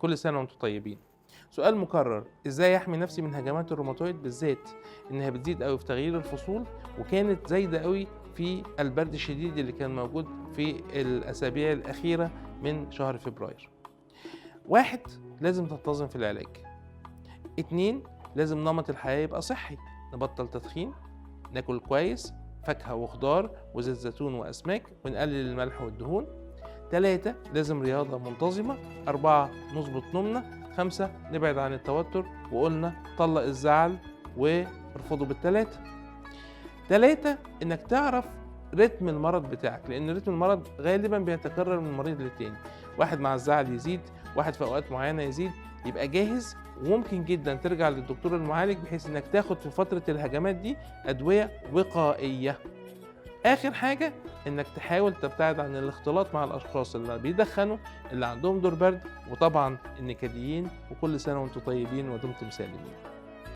كل سنة وانتم طيبين. سؤال مكرر: ازاي احمي نفسي من هجمات الروماتويد، بالذات انها بتزيد قوي في تغيير الفصول، وكانت زايدة قوي في البرد الشديد اللي كان موجود في الاسابيع الاخيرة من شهر فبراير. 1، لازم تنتظم في العلاج. 2، لازم نمط الحياة يبقى صحي، نبطل تدخين، ناكل كويس، فاكهة وخضار وزيت زيتون وأسماك، ونقلل الملح والدهون. 3، لازم رياضة منتظمة. 4، نظبط نومنا. 5، نبعد عن التوتر، وقلنا طلق الزعل وارفضه بالتلاتة. 3، إنك تعرف رتم المرض بتاعك، لأن رتم المرض غالبا بيتكرر من مريض للتاني. واحد مع الزعل يزيد، واحد في أوقات معينة يزيد. يبقى جاهز، وممكن جدا ترجع للدكتور المعالج بحيث إنك تاخد في فترة الهجمات دي أدوية وقائية. آخر حاجة إنك تحاول تبتعد عن الاختلاط مع الأشخاص اللي بيدخنوا، اللي عندهم دور برد، وطبعا النكديين. وكل سنة وأنتم طيبين ودمتم سالمين.